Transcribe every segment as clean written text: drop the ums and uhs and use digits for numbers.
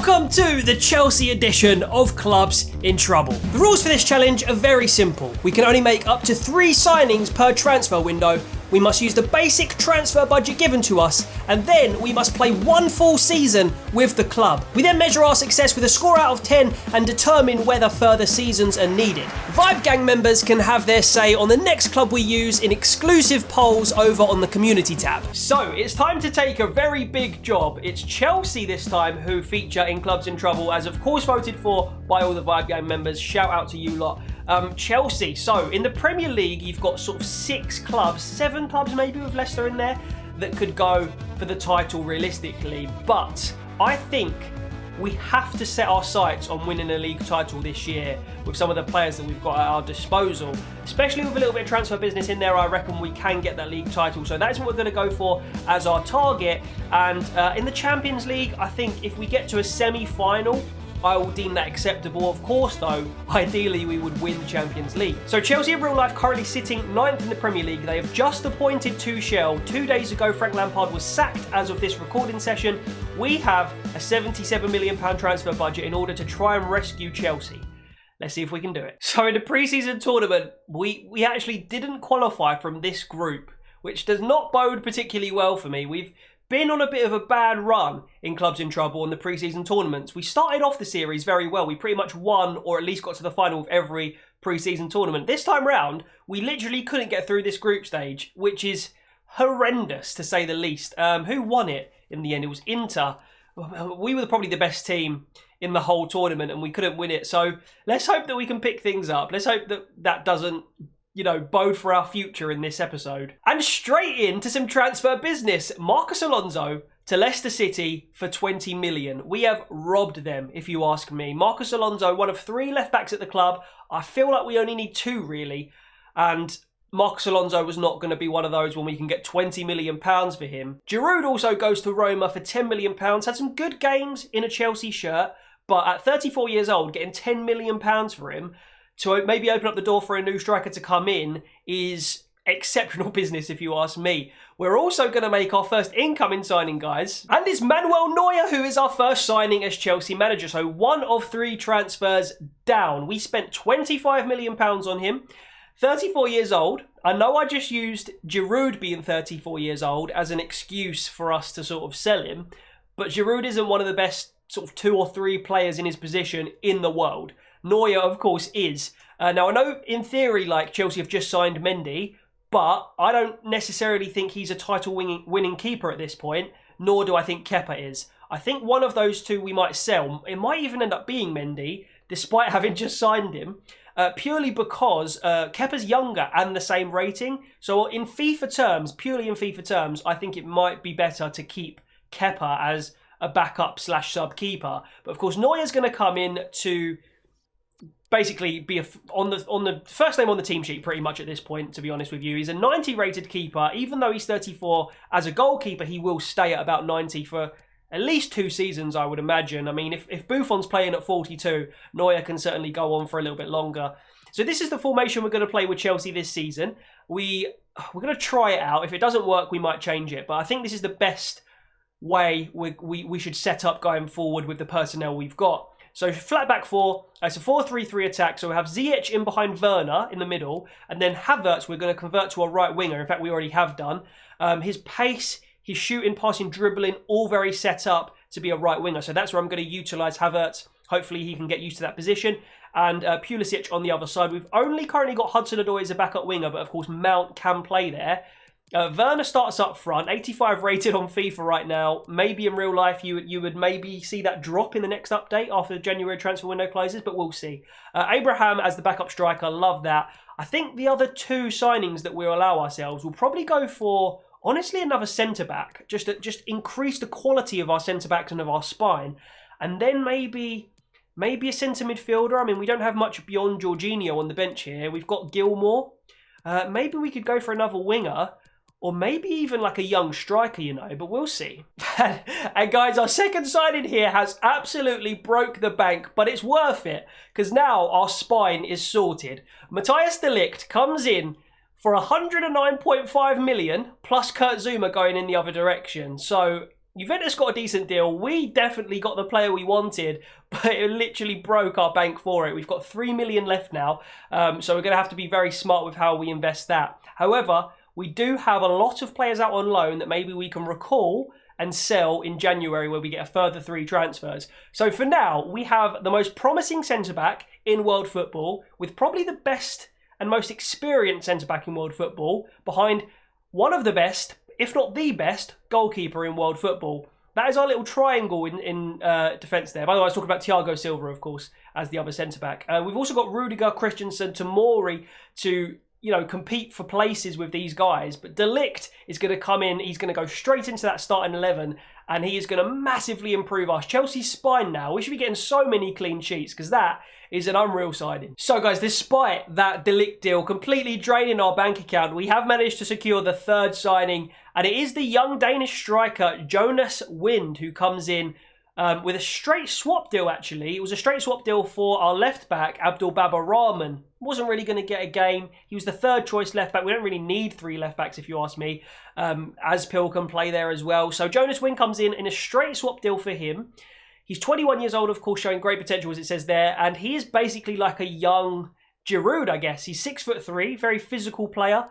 Welcome to the Chelsea edition of Clubs in Trouble. The rules for this challenge are very simple. We can only make up to 3 signings per transfer window. We must use the basic transfer budget given to us, and then we must play 1 full season with the club. We then measure our success with a score out of 10 and determine whether further seasons are needed. Vibe Gang members can have their say on the next club we use in exclusive polls over on the community tab. So it's time to take a very big job. It's Chelsea this time who feature in Clubs in Trouble, as of course voted for by all the Vibe Gang members. Shout out to you lot. Chelsea, so in the Premier League you've got sort of 6 clubs, 7 clubs maybe with Leicester in there, that could go for the title realistically, but I think we have to set our sights on winning a league title this year with some of the players that we've got at our disposal. Especially with a little bit of transfer business in there, I reckon we can get that league title. So that's what we're going to go for as our target. And in the Champions League, I think if we get to a semi-final, I will deem that acceptable. Of course, though, ideally we would win the Champions League. So Chelsea in real life currently sitting 9th in the Premier League. They have just appointed Tuchel. 2 days ago, Frank Lampard was sacked as of this recording session. We have a £77 million transfer budget in order to try and rescue Chelsea. Let's see if we can do it. So in the pre-season tournament, we actually didn't qualify from this group, which does not bode particularly well for me. We've been on a bit of a bad run in Clubs in Trouble in the pre-season tournaments. We started off the series very well. We pretty much won, or at least got to the final of every pre-season tournament. This time round, we literally couldn't get through this group stage, which is horrendous to say the least. Who won it in the end? It was Inter. We were probably the best team in the whole tournament and we couldn't win it. So let's hope that we can pick things up. Let's hope that that doesn't, bode for our future in this episode. And straight into some transfer business. Marcos Alonso to Leicester City for 20 million. We have robbed them, if you ask me. Marcos Alonso, one of 3 left-backs at the club. I feel like we only need 2, really. And Marcos Alonso was not going to be one of those when we can get £20 million for him. Giroud also goes to Roma for £10 million. Had some good games in a Chelsea shirt, but at 34 years old, getting £10 million for him to maybe open up the door for a new striker to come in is exceptional business, if you ask me. We're also going to make our first incoming signing, guys. And it's Manuel Neuer, who is our first signing as Chelsea manager. So 1 of 3 transfers down. We spent £25 million on him. 34 years old. I know I just used Giroud being 34 years old as an excuse for us to sort of sell him. But Giroud isn't one of the best sort of 2 or 3 players in his position in the world. Neuer, of course, is. Now, I know in theory, Chelsea have just signed Mendy, but I don't necessarily think he's a title-winning keeper at this point, nor do I think Kepa is. I think one of those 2 we might sell. It might even end up being Mendy, despite having just signed him, purely because Kepa's younger and the same rating. So in FIFA terms, purely in FIFA terms, I think it might be better to keep Kepa as a backup/sub keeper. But of course, Neuer's going to come in to basically be on the first name on the team sheet pretty much at this point, to be honest with you. He's a 90 rated keeper. Even though he's 34, as a goalkeeper, he will stay at about 90 for at least 2 seasons, I would imagine. I mean, if Buffon's playing at 42, Neuer can certainly go on for a little bit longer. So this is the formation we're going to play with Chelsea this season. We're going to try it out. If it doesn't work, we might change it. But I think this is the best way we should set up going forward with the personnel we've got. So flat back 4, it's a 4-3-3 attack. So we have Ziyech in behind Werner in the middle. And then Havertz we're going to convert to a right winger. In fact, we already have done. His pace, his shooting, passing, dribbling, all very set up to be a right winger. So that's where I'm going to utilise Havertz. Hopefully he can get used to that position. And Pulisic on the other side. We've only currently got Hudson-Odoi as a backup winger. But of course, Mount can play there. Werner starts up front, 85 rated on FIFA right now. Maybe in real life you would maybe see that drop in the next update after the January transfer window closes, but we'll see. Abraham as the backup striker, love that. I think the other 2 signings that we'll allow ourselves will probably go for, honestly, another centre-back. Just increase the quality of our centre-backs and of our spine. And then maybe a centre midfielder. I mean, we don't have much beyond Jorginho on the bench here. We've got Gilmour. Maybe we could go for another winger. Or maybe even like a young striker, but we'll see. And guys, our second signing here has absolutely broke the bank, but it's worth it because now our spine is sorted. Matthias de Ligt comes in for 109.5 million plus Kurt Zouma going in the other direction. So Juventus got a decent deal. We definitely got the player we wanted, but it literally broke our bank for it. We've got 3 million left now, so we're going to have to be very smart with how we invest that. However, we do have a lot of players out on loan that maybe we can recall and sell in January, where we get a further 3 transfers. So for now, we have the most promising centre-back in world football, with probably the best and most experienced centre-back in world football, behind one of the best, if not the best, goalkeeper in world football. That is our little triangle in defence there. By the way, I was talking about Thiago Silva, of course, as the other centre-back. We've also got Rudiger, Christensen, Tomori to, compete for places with these guys. But De Ligt is going to come in. He's going to go straight into that starting 11, and he is going to massively improve us. Chelsea's spine now. We should be getting so many clean sheets, because that is an unreal signing. So guys, despite that De Ligt deal completely draining our bank account, we have managed to secure the 3rd signing, and it is the young Danish striker Jonas Wind, who comes in with a straight swap deal, actually. It was a straight swap deal for our left back, Abdul Baba Rahman. Wasn't really going to get a game. He was the 3rd choice left back. We don't really need 3 left backs, if you ask me. Aspil can play there as well. So Jonas Wind comes in a straight swap deal for him. He's 21 years old, of course, showing great potential, as it says there. And he is basically like a young Giroud, I guess. He's 6'3", very physical player.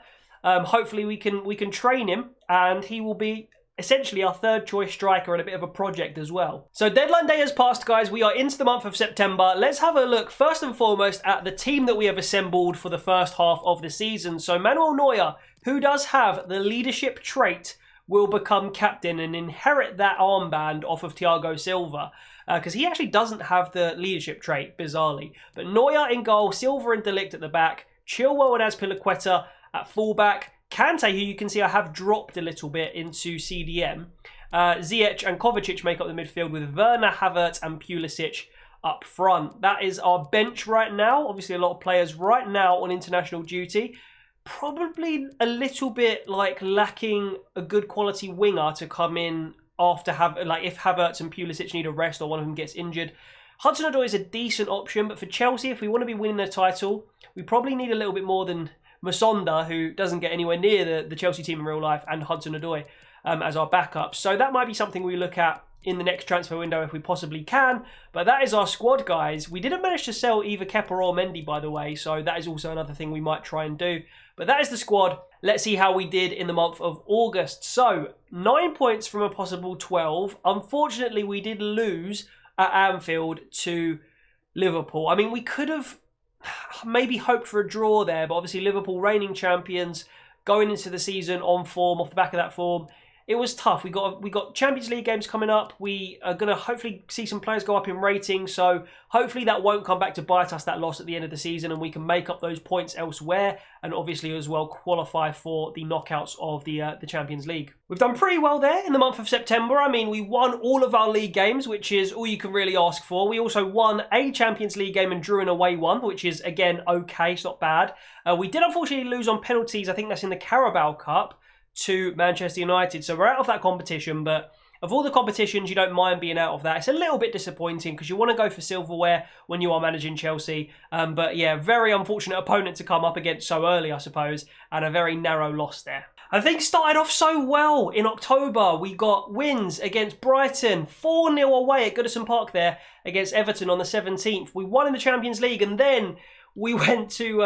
Hopefully we can train him, and he will be essentially our 3rd choice striker and a bit of a project as well. So deadline day has passed, guys. We are into the month of September. Let's have a look first and foremost at the team that we have assembled for the first half of the season. So Manuel Neuer, who does have the leadership trait, will become captain and inherit that armband off of Thiago Silva, because he actually doesn't have the leadership trait, bizarrely. But Neuer in goal, Silva and De Ligt at the back, Chilwell and Azpilicueta at fullback, Kante, who you can see I have dropped a little bit into CDM, Ziyech and Kovacic make up the midfield, with Werner, Havertz and Pulisic up front. That is our bench right now. Obviously a lot of players right now on international duty. Probably a little bit lacking a good quality winger to come in after if Havertz and Pulisic need a rest or one of them gets injured. Hudson-Odoi is a decent option, but for Chelsea, if we want to be winning the title, we probably need a little bit more than Musonda, who doesn't get anywhere near the Chelsea team in real life, and Hudson-Odoi as our backup. So that might be something we look at in the next transfer window if we possibly can. But that is our squad, guys. We didn't manage to sell either Kepa or Mendy, by the way, so that is also another thing we might try and do. But that is the squad. Let's see how we did in the month of August. So 9 points from a possible 12. Unfortunately, we did lose at Anfield to Liverpool. I mean, we could have maybe hoped for a draw there, but obviously Liverpool reigning champions, going into the season on form, off the back of that form. It was tough. We got Champions League games coming up. We are going to hopefully see some players go up in rating. So hopefully that won't come back to bite us, that loss at the end of the season, and we can make up those points elsewhere, and obviously as well qualify for the knockouts of the Champions League. We've done pretty well there in the month of September. I mean, we won all of our league games, which is all you can really ask for. We also won a Champions League game and drew an away one, which is, again, okay. It's not bad. We did unfortunately lose on penalties. I think that's in the Carabao Cup, to Manchester United. So we're out of that competition, but of all the competitions, you don't mind being out of that. It's a little bit disappointing because you want to go for silverware when you are managing Chelsea. But yeah, very unfortunate opponent to come up against so early, I suppose, and a very narrow loss there. And things started off so well in October. We got wins against Brighton, 4-0 away at Goodison Park there against Everton on the 17th. We won in the Champions League, and then we went to,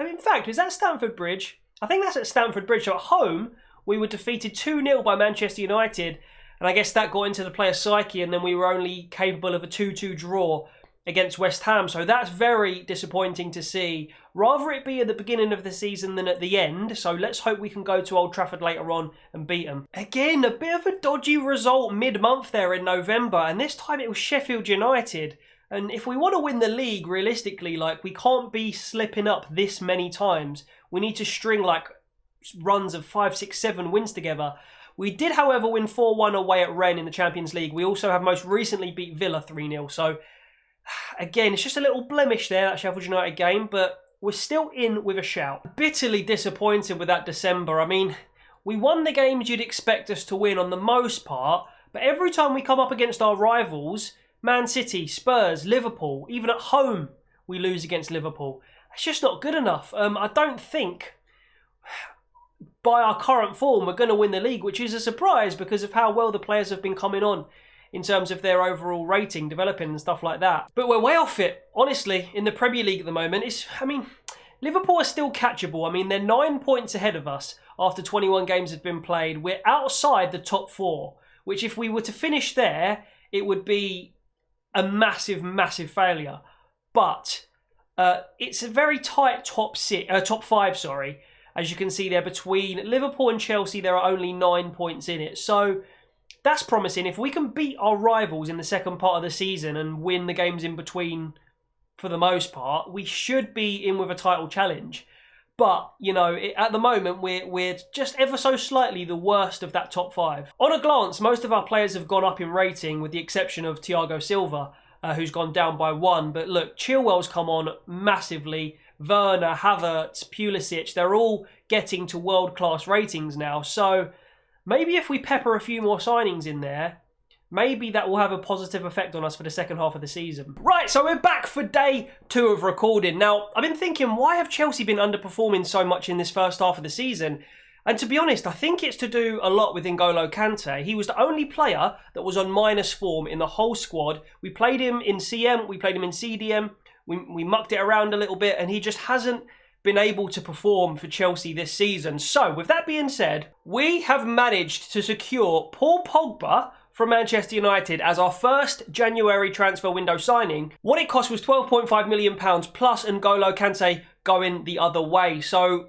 in fact, is that Stamford Bridge? I think that's at Stamford Bridge. So at home, we were defeated 2-0 by Manchester United, and I guess that got into the player's psyche, and then we were only capable of a 2-2 draw against West Ham. So that's very disappointing to see. Rather it be at the beginning of the season than at the end, so let's hope we can go to Old Trafford later on and beat them. Again, a bit of a dodgy result mid-month there in November, and this time it was Sheffield United. And if we want to win the league, realistically, we can't be slipping up this many times. We need to string runs of 5, 6, 7 wins together. We did, however, win 4-1 away at Rennes in the Champions League. We also have most recently beat Villa 3-0. So, again, it's just a little blemish there, that Sheffield United game, but we're still in with a shout. Bitterly disappointed with that December. I mean, we won the games you'd expect us to win on the most part, but every time we come up against our rivals, Man City, Spurs, Liverpool, even at home, we lose against Liverpool. It's just not good enough. I don't think, by our current form, we're going to win the league, which is a surprise because of how well the players have been coming on in terms of their overall rating, developing and stuff like that. But we're way off it, honestly, in the Premier League at the moment. Liverpool are still catchable. I mean, they're 9 points ahead of us after 21 games have been played. We're outside the top 4, which if we were to finish there, it would be a massive, massive failure. But it's a very tight top 5, sorry. As you can see there, between Liverpool and Chelsea, there are only 9 points in it. So that's promising. If we can beat our rivals in the second part of the season and win the games in between for the most part, we should be in with a title challenge. But, you know, at the moment, we're just ever so slightly the worst of that top 5. On a glance, most of our players have gone up in rating, with the exception of Thiago Silva, who's gone down by 1. But look, Chilwell's come on massively. Werner, Havertz, Pulisic, they're all getting to world-class ratings now. So maybe if we pepper a few more signings in there, maybe that will have a positive effect on us for the second half of the season. Right, so we're back for day 2 of recording. Now, I've been thinking, why have Chelsea been underperforming so much in this first half of the season? And to be honest, I think it's to do a lot with N'Golo Kante. He was the only player that was on minus form in the whole squad. We played him in CM, we played him in CDM, we mucked it around a little bit, and he just hasn't been able to perform for Chelsea this season. So, with that being said, we have managed to secure Paul Pogba from Manchester United as our first January transfer window signing. What it cost was £12.5 million plus N'Golo Kante going the other way. So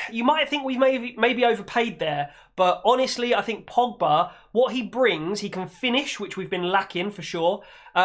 you might think we've maybe overpaid there, but honestly, I think Pogba, what he brings, he can finish, which we've been lacking for sure.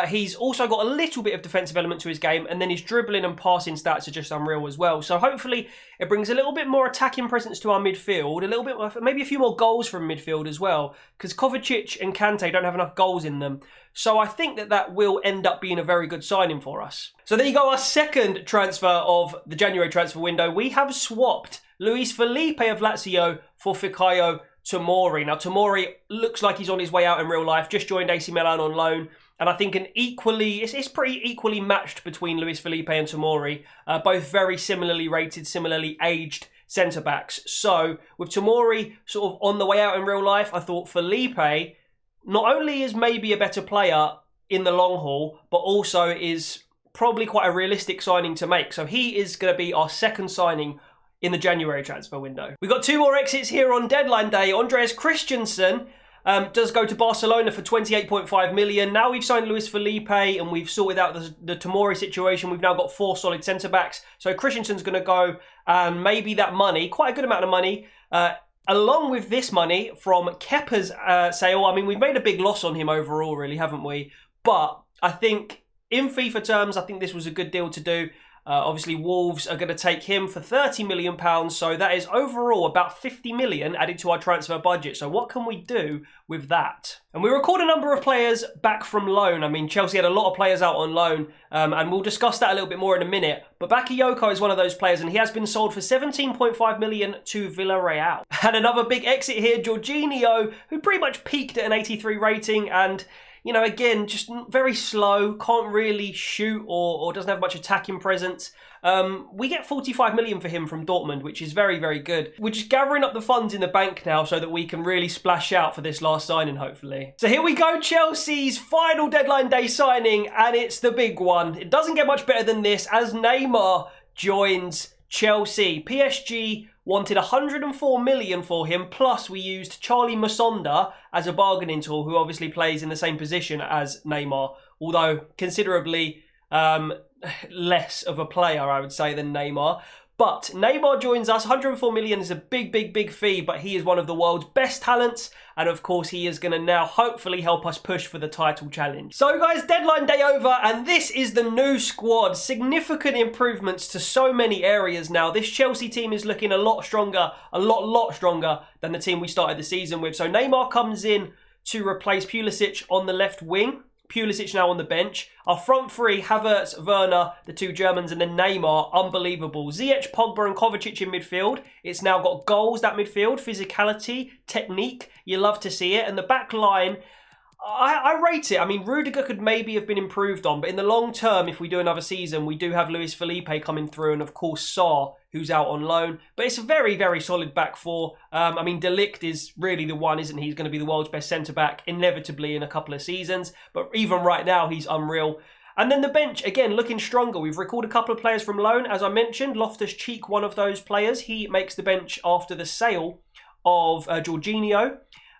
He's also got a little bit of defensive element to his game, and then his dribbling and passing stats are just unreal as well. So hopefully it brings a little bit more attacking presence to our midfield, a little bit, maybe a few more goals from midfield as well, because Kovacic and Kante don't have enough goals in them. So I think that will end up being a very good signing for us. So there you go, our second transfer of the January transfer window. We have swapped Luis Felipe of Lazio for Fikayo Tomori. Now, Tomori looks like he's on his way out in real life, just joined AC Milan on loan. And I think it's pretty equally matched between Luis Felipe and Tomori. Both very similarly rated, similarly aged centre-backs. So, with Tomori sort of on the way out in real life, I thought Felipe not only is maybe a better player in the long haul, but also is probably quite a realistic signing to make. So he is going to be our second signing in the January transfer window. We've got 2 more exits here on deadline day. Andreas Christensen does go to Barcelona for 28.5 million. Now we've signed Luis Felipe and we've sorted out the Tomori situation. We've now got 4 solid centre-backs. So Christensen's going to go, and maybe that money, quite a good amount of money, along with this money from Kepa's sale. I mean, we've made a big loss on him overall, really, haven't we? But I think in FIFA terms, I think this was a good deal to do. Obviously, Wolves are going to take him for £30 million, so that is overall about 50 million added to our transfer budget. So what can we do with that? And we record a number of players back from loan. I mean, Chelsea had a lot of players out on loan, and we'll discuss that a little bit more in a minute. But Bakayoko is one of those players, and he has been sold for 17.5 million to Villarreal. And another big exit here, Jorginho, who pretty much peaked at an 83 rating, and you know, again, just very slow, can't really shoot or doesn't have much attacking presence. We get 45 million for him from Dortmund, which is very, very good. We're just gathering up the funds in the bank now so that we can really splash out for this last signing, hopefully. So here we go, Chelsea's final deadline day signing, and it's the big one. It doesn't get much better than this as Neymar joins Chelsea. PSG wanted 104 million for him, plus we used Charlie Musonda as a bargaining tool, who obviously plays in the same position as Neymar, although considerably less of a player, I would say, than Neymar. But Neymar joins us. 104 million is a big, big, big fee, but he is one of the world's best talents. And of course, he is going to now hopefully help us push for the title challenge. So guys, deadline day over, and this is the new squad. Significant improvements to so many areas now. This Chelsea team is looking a lot stronger, a lot stronger than the team we started the season with. So Neymar comes in to replace Pulisic on the left wing. Pulisic now on the bench. Our front three, Havertz, Werner, the 2 Germans, and then Neymar, unbelievable. Ziyech, Pogba and Kovacic in midfield. It's now got goals, that midfield, physicality, technique. You love to see it. And the back line, I rate it. I mean, Rudiger could maybe have been improved on, but in the long term, if we do another season, we do have Luis Felipe coming through, and of course Sarr, who's out on loan. But it's a very, very solid back four. I mean, De Ligt is really the one, isn't he? He's going to be the world's best centre-back, inevitably in a couple of seasons. But even right now, he's unreal. And then the bench, again, looking stronger. We've recalled a couple of players from loan. As I mentioned, Loftus-Cheek, one of those players. He makes the bench after the sale of Jorginho.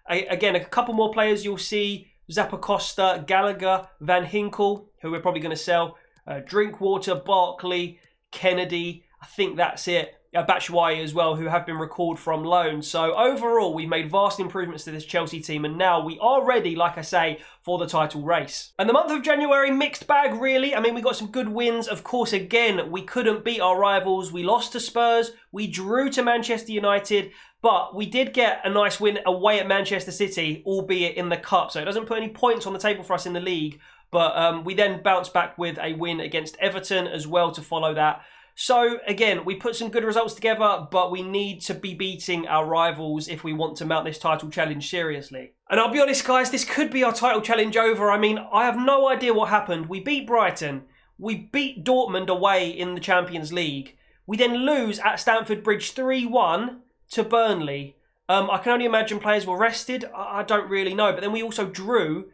Again, a couple more players you'll see. Zappacosta, Gallagher, Van Hinkel, who we're probably going to sell. Drinkwater, Barkley, Kennedy. I think that's it. Batshuayi as well, who have been recalled from loan. So overall, we've made vast improvements to this Chelsea team, and now we are ready, like I say, for the title race. And the month of January, mixed bag, really. I mean, we got some good wins. Of course, again, we couldn't beat our rivals. We lost to Spurs. We drew to Manchester United. But we did get a nice win away at Manchester City, albeit in the Cup. So it doesn't put any points on the table for us in the league. But we then bounced back with a win against Everton as well to follow that. So, again, we put some good results together, but we need to be beating our rivals if we want to mount this title challenge seriously. And I'll be honest, guys, this could be our title challenge over. I mean, I have no idea what happened. We beat Brighton. We beat Dortmund away in the Champions League. We then lose at Stamford Bridge 3-1 to Burnley. I can only imagine players were rested. I don't really know. But then we also drew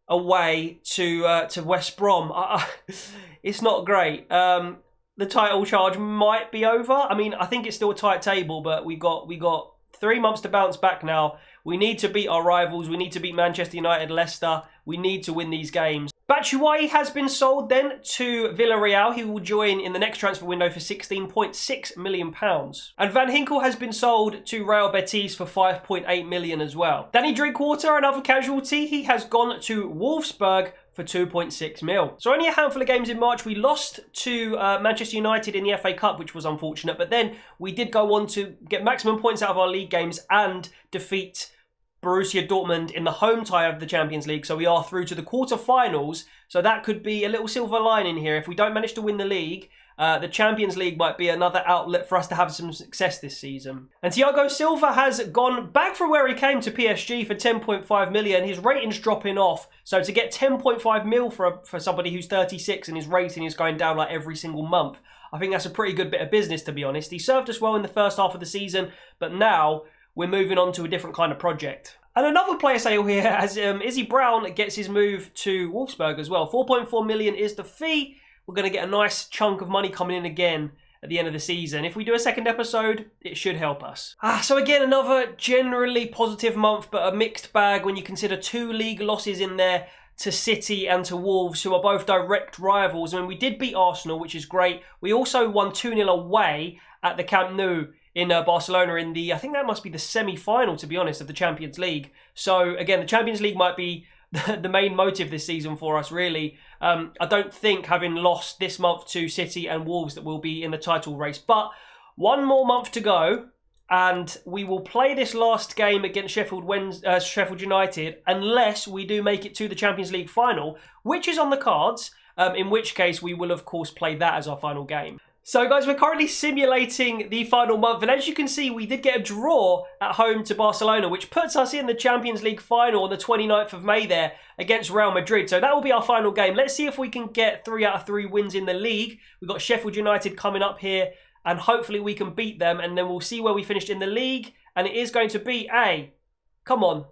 away to West Brom. It's not great. The title charge might be over. I mean, I think it's still a tight table, but we got 3 months to bounce back now. We need to beat our rivals. We need to beat Manchester United, Leicester. We need to win these games. Batshuayi has been sold then to Villarreal. He will join in the next transfer window for £16.6 million. And Van Hinkel has been sold to Real Betis for £5.8 million as well. Danny Drinkwater, another casualty. He has gone to Wolfsburg for 2.6 mil. So only a handful of games in March. We lost to Manchester United in the FA Cup, which was unfortunate. But then we did go on to get maximum points out of our league games and defeat Borussia Dortmund in the home tie of the Champions League. So we are through to the quarter-finals. So that could be a little silver lining here. If we don't manage to win the league, the Champions League might be another outlet for us to have some success this season. And Thiago Silva has gone back from where he came to PSG for 10.5 million. His rating's dropping off. So to get 10.5 mil for somebody who's 36 and his rating is going down like every single month, I think that's a pretty good bit of business, to be honest. He served us well in the first half of the season, but now we're moving on to a different kind of project. And another player sale here as Izzy Brown gets his move to Wolfsburg as well. 4.4 million is the fee. We're going to get a nice chunk of money coming in again at the end of the season. If we do a second episode, it should help us. So again, another generally positive month, but a mixed bag when you consider 2 league losses in there to City and to Wolves, who are both direct rivals. I mean, we did beat Arsenal, which is great. We also won 2-0 away at the Camp Nou in Barcelona in the, I think that must be the semi-final, to be honest, of the Champions League. So again, the Champions League might be the main motive this season for us, really. I don't think, having lost this month to City and Wolves, that we'll be in the title race. But 1 more month to go, and we will play this last game against Sheffield United unless we do make it to the Champions League final, which is on the cards, in which case we will, of course, play that as our final game. So guys, we're currently simulating the final month, and as you can see, we did get a draw at home to Barcelona, which puts us in the Champions League final on the 29th of May there against Real Madrid. So that will be our final game. Let's see if we can get 3 out of 3 wins in the league. We've got Sheffield United coming up here, and hopefully we can beat them, and then we'll see where we finished in the league, and it is going to be a, come on,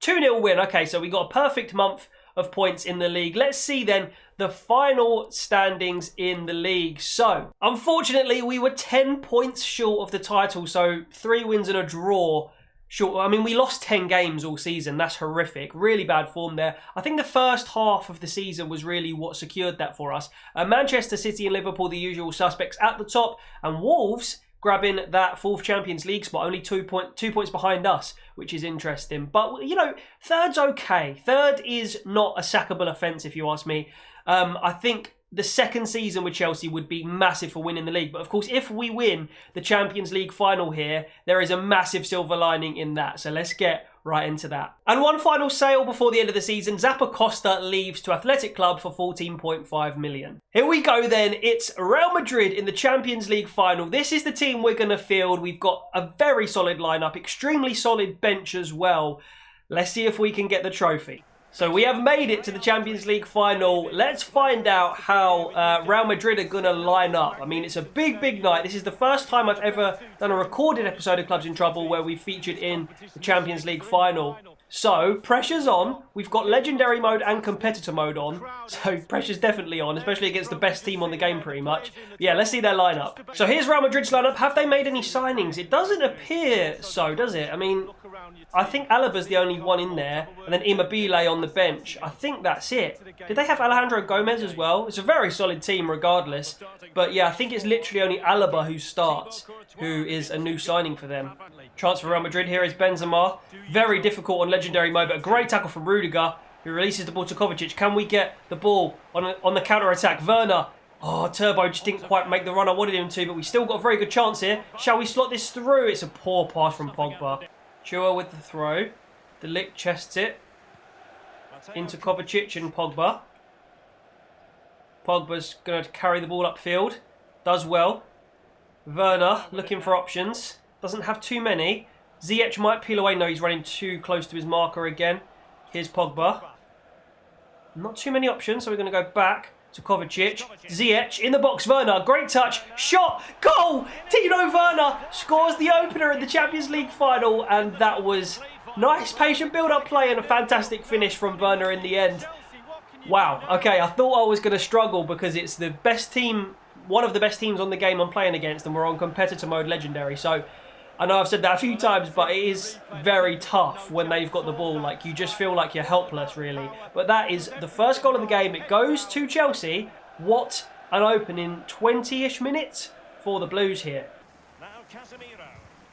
2-0 win. Okay, so we got a perfect month of points in the league. Let's see then the final standings in the league. So, unfortunately, we were 10 points short of the title, so 3 wins and a draw short. I mean, we lost 10 games all season. That's horrific. Really bad form there. I think the first half of the season was really what secured that for us. Manchester City and Liverpool, the usual suspects at the top, and Wolves grabbing that 4th Champions League spot, only 2 points behind us, which is interesting. But, you know, 3rd's okay. 3rd is not a sackable offence, if you ask me. I think the second season with Chelsea would be massive for winning the league. But, of course, if we win the Champions League final here, there is a massive silver lining in that. So let's get right into that. And one final sale before the end of the season. Zappacosta leaves to Athletic Club for 14.5 million. Here we go then. It's Real Madrid in the Champions League final. This is the team we're going to field. We've got a very solid lineup, extremely solid bench as well. Let's see if we can get the trophy. So we have made it to the Champions League final. Let's find out how Real Madrid are going to line up. I mean, it's a big, big night. This is the first time I've ever done a recorded episode of Clubs in Trouble where we featured in the Champions League final. So, pressure's on. We've got legendary mode and competitor mode on. So, pressure's definitely on, especially against the best team on the game pretty much. Yeah, let's see their lineup. So, here's Real Madrid's lineup. Have they made any signings? It doesn't appear so, does it? I mean, I think Alaba's the only one in there. And then Immobile on the bench. I think that's it. Did they have Alejandro Gomez as well? It's a very solid team regardless. But yeah, I think it's literally only Alaba who starts, who is a new signing for them. Transfer Real Madrid here is Benzema. Very difficult on legendary mode, but a great tackle from Rudiger, who releases the ball to Kovacic. Can we get the ball on the counter-attack? Werner. Oh, Turbo just didn't quite make the run I wanted him to, but we still got a very good chance here. Shall we slot this through? It's a poor pass from Pogba. Chua with the throw. De Ligt chests it into Kovacic and Pogba. Pogba's going to carry the ball upfield. Does well. Werner looking for options. Doesn't have too many. Ziyech might peel away. No, he's running too close to his marker again. Here's Pogba. Not too many options, so we're going to go back to Kovacic. Ziyech in the box. Werner, great touch. Shot. Goal. Tino Werner scores the opener in the Champions League final. And that was nice, patient build-up play and a fantastic finish from Werner in the end. Wow. Okay, I thought I was going to struggle because it's the best team, one of the best teams on the game I'm playing against, and we're on competitor mode legendary. So I know I've said that a few times, but it is very tough when they've got the ball. Like, you just feel like you're helpless, really. But that is the first goal of the game. It goes to Chelsea. What an open in 20-ish minutes for the Blues here.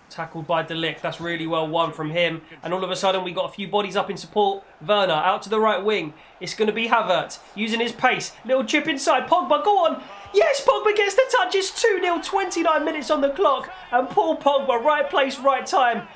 Tackled by De Ligt. That's really well won from him. And all of a sudden, we got a few bodies up in support. Werner out to the right wing. It's going to be Havertz using his pace. Little chip inside. Pogba, go on. Yes, Pogba gets the touch. It's 2-0, 29 minutes on the clock. And Paul Pogba, right place, right time.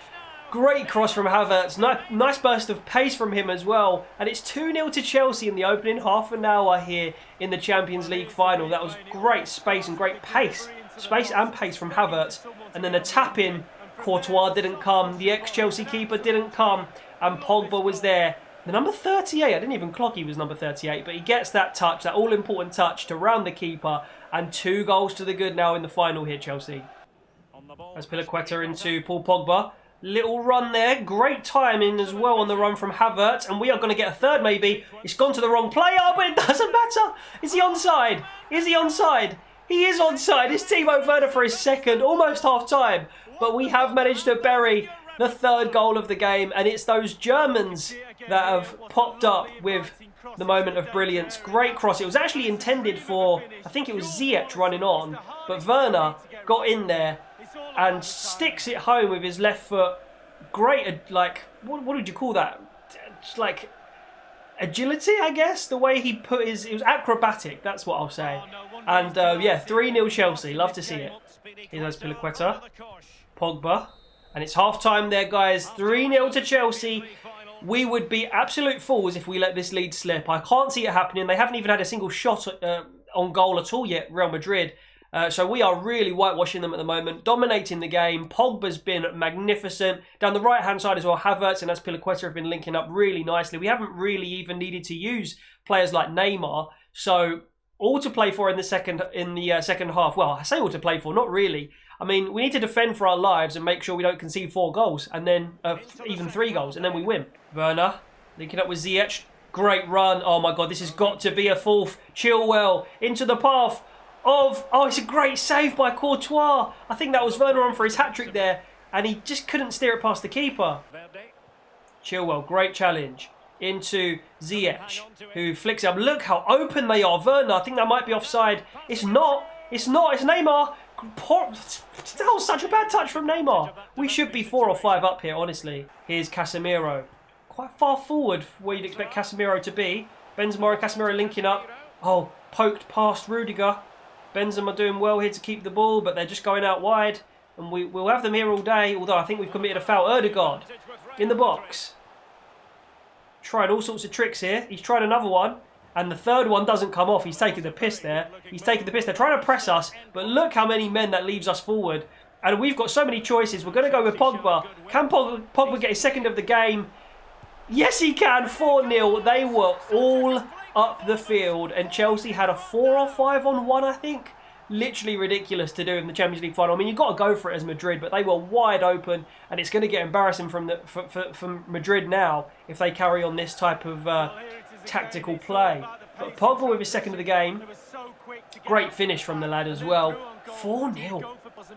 Great cross from Havertz. Nice burst of pace from him as well. And it's 2-0 to Chelsea in the opening half an hour here in the Champions League final. That was great space and great pace. Space and pace from Havertz. And then a tap-in. Courtois didn't come. The ex-Chelsea keeper didn't come. And Pogba was there. The number 38, I didn't even clock he was number 38, but he gets that touch, that all-important touch to round the keeper, and 2 goals to the good now in the final here, Chelsea. As Pilaqueta into Paul Pogba. Little run there, great timing as well on the run from Havertz, and we are going to get a third maybe. It's gone to the wrong player, but it doesn't matter. Is he onside? Is he onside? He is onside. It's Timo Werner for his second, almost half-time, but we have managed to bury the third goal of the game, and it's those Germans that have popped up with the moment of brilliance. Great cross. It was actually intended for, I think it was Ziyech running on, but Werner got in there and sticks it home with his left foot. Great, like, what would you call that? Just like agility, I guess. The way he put his, it was acrobatic. That's what I'll say. And yeah, 3-0 Chelsea. Love to see it. Here's Pilaqueta, Pogba. And it's half-time there, guys. 3-0 to Chelsea. We would be absolute fools if we let this lead slip. I can't see it happening. They haven't even had a single shot on goal at all yet, Real Madrid. So we are really whitewashing them at the moment, dominating the game. Pogba's been magnificent. Down the right-hand side as well, Havertz and Azpilicueta have been linking up really nicely. We haven't really even needed to use players like Neymar. So all to play for in the second half. Well, I say all to play for, not really. I mean, we need to defend for our lives and make sure we don't concede 4 goals, and then even 3 goals, and then we win. Werner linking up with Ziyech. Great run. Oh my God, this has got to be a fourth. Chilwell into the path of... Oh, it's a great save by Courtois. I think that was Werner on for his hat-trick there, and he just couldn't steer it past the keeper. Chilwell, great challenge. Into Ziyech, who flicks up. Look how open they are. Werner, I think that might be offside. It's not. It's not. It's Neymar. That was such a bad touch from Neymar. We should be 4 or 5 up here, honestly. Here's Casemiro. Quite far forward where you'd expect Casemiro to be. Benzema and Casemiro linking up. Oh, poked past Rudiger. Benzema doing well here to keep the ball, but they're just going out wide. And we'll have them here all day, although I think we've committed a foul. Ødegaard in the box. Tried all sorts of tricks here. He's tried another one. And the third one doesn't come off. He's taking the piss there. He's taking the piss. They're trying to press us. But look how many men that leaves us forward. And we've got so many choices. We're going to go with Pogba. Can Pogba get his second of the game? Yes, he can. 4-0. They were all up the field, and Chelsea had a 4 or 5 on 1, I think. Literally ridiculous to do in the Champions League final. I mean, you've got to go for it as Madrid, but they were wide open, and it's going to get embarrassing from Madrid now if they carry on this type of tactical play. But Pogba with his second of the game. Great finish from the lad as well. 4-0.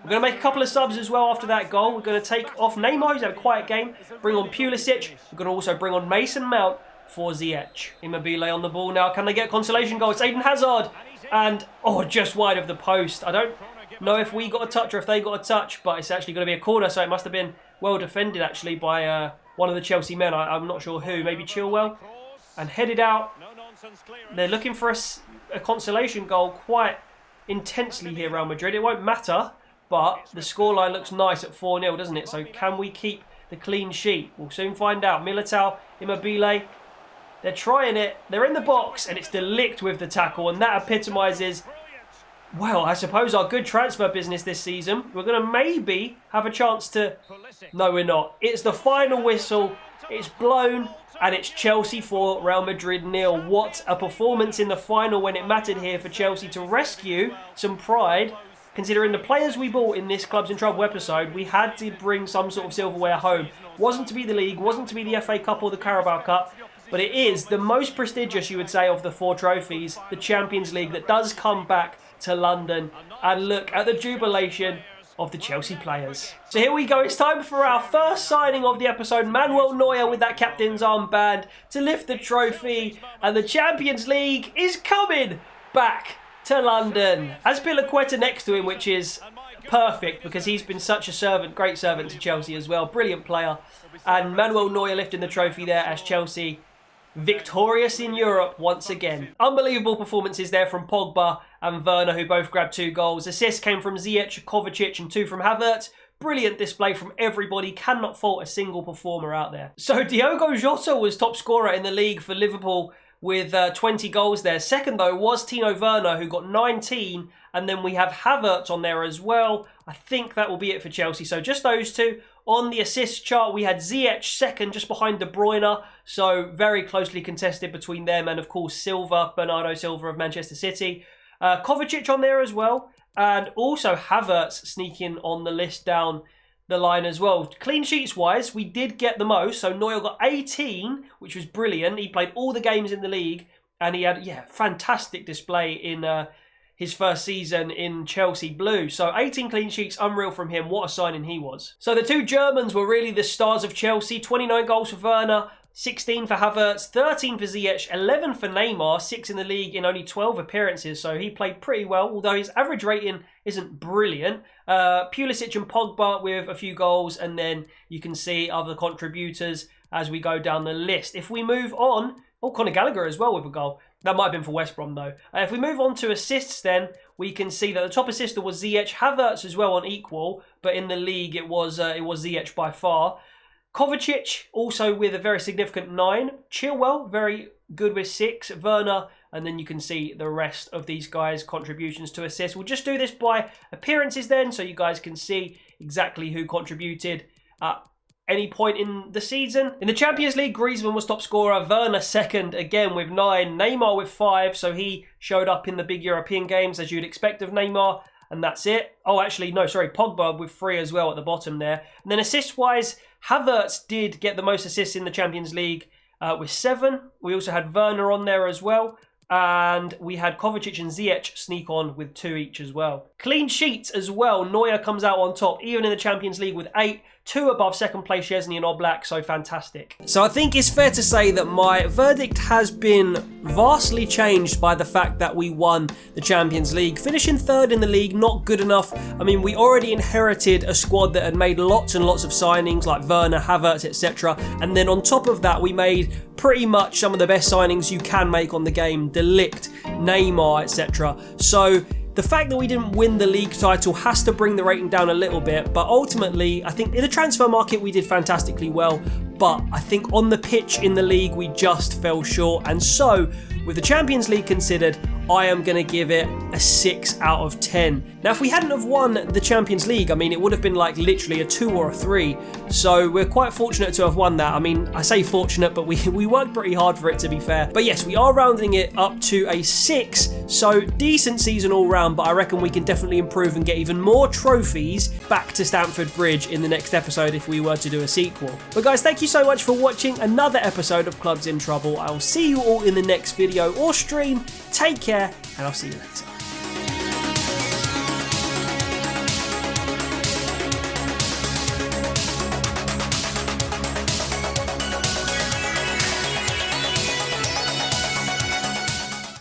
We're going to make a couple of subs as well after that goal. We're going to take off Neymar, who's had a quiet game. Bring on Pulisic. We're going to also bring on Mason Mount for Ziyech. Immobile on the ball now. Can they get consolation goal? It's Eden Hazard. And, oh, just wide of the post. I don't know if we got a touch or if they got a touch, but it's actually going to be a corner, so it must have been well defended, actually, by one of the Chelsea men. I'm not sure who. Maybe Chilwell. And headed out. They're looking for a consolation goal quite intensely here, Real Madrid. It won't matter, but the scoreline looks nice at 4-0, doesn't it? So can we keep the clean sheet? We'll soon find out. Militao, Immobile. They're trying it. They're in the box, and it's De Ligt with the tackle, and that epitomises, well, I suppose our good transfer business this season. We're going to maybe have a chance to... No, we're not. It's the final whistle. It's blown, and it's Chelsea 4, Real Madrid 0. What a performance in the final when it mattered here for Chelsea to rescue some pride. Considering the players we bought in this Clubs in Trouble episode, we had to bring some sort of silverware home. Wasn't to be the league, wasn't to be the FA Cup or the Carabao Cup. But it is the most prestigious, you would say, of the 4 trophies, the Champions League, that does come back to London. And look at the jubilation of the Chelsea players. So here we go. It's time for our first signing of the episode. Manuel Neuer with that captain's armband to lift the trophy. And the Champions League is coming back to London. Azpilicueta next to him, which is perfect because he's been such a servant, great servant to Chelsea as well. Brilliant player. And Manuel Neuer lifting the trophy there as Chelsea victorious in Europe once again. Unbelievable performances there from Pogba and Werner, who both grabbed 2 goals. Assists came from Ziyech, Kovacic and 2 from Havertz. Brilliant display from everybody. Cannot fault a single performer out there. So Diogo Jota was top scorer in the league for Liverpool with 20 goals there. Second, though, was Timo Werner, who got 19. And then we have Havertz on there as well. I think that will be it for Chelsea. So just those 2. On the assist chart, we had Ziyech second, just behind De Bruyne. So very closely contested between them and, of course, Silva, Bernardo Silva of Manchester City. Kovacic on there as well. And also Havertz sneaking on the list down the line as well. Clean sheets wise, we did get the most. So Neuer got 18, which was brilliant. He played all the games in the league. And he had, fantastic display in his first season in Chelsea Blue. So 18 clean sheets, unreal from him. What a signing he was. So the 2 Germans were really the stars of Chelsea. 29 goals for Werner, 16 for Havertz, 13 for Ziyech, 11 for Neymar, 6 in the league in only 12 appearances. So he played pretty well, although his average rating isn't brilliant. Pulisic and Pogba with a few goals, and then you can see other contributors as we go down the list. If we move on, Conor Gallagher as well with a goal. That might have been for West Brom, though. If we move on to assists, then, we can see that the top assister was Ziyech. Havertz as well on equal, but in the league, it was Ziyech by far. Kovacic, also with a very significant 9. Chilwell, very good with 6. Werner, and then you can see the rest of these guys' contributions to assists. We'll just do this by appearances then, so you guys can see exactly who contributed any point in the season. In the Champions League, Griezmann was top scorer, Werner second, again with 9, Neymar with 5, so he showed up in the big European games as you'd expect of Neymar, and that's it. Oh, actually, no, sorry, Pogba with 3 as well at the bottom there. And then assist-wise, Havertz did get the most assists in the Champions League with 7. We also had Werner on there as well. And we had Kovacic and Ziyech sneak on with 2 each as well. Clean sheets as well. Neuer comes out on top, even in the Champions League with 8. 2 above second place Szczesny and Oblak, so fantastic. So I think it's fair to say that my verdict has been vastly changed by the fact that we won the Champions League. Finishing 3rd in the league, not good enough. I mean, we already inherited a squad that had made lots and lots of signings like Werner, Havertz, etc. And then on top of that, we made pretty much some of the best signings you can make on the game. De Ligt, Neymar, etc. So the fact that we didn't win the league title has to bring the rating down a little bit, but ultimately, I think in the transfer market we did fantastically well, but I think on the pitch in the league we just fell short, and so, with the Champions League considered, I am going to give it a 6 out of 10. Now, if we hadn't have won the Champions League, I mean, it would have been like literally a 2 or a 3. So we're quite fortunate to have won that. I mean, I say fortunate, but we worked pretty hard for it, to be fair. But yes, we are rounding it up to a 6. So decent season all round, but I reckon we can definitely improve and get even more trophies back to Stamford Bridge in the next episode if we were to do a sequel. But guys, thank you so much for watching another episode of Clubs in Trouble. I will see you all in the next video or stream. Take care, and I'll see you later.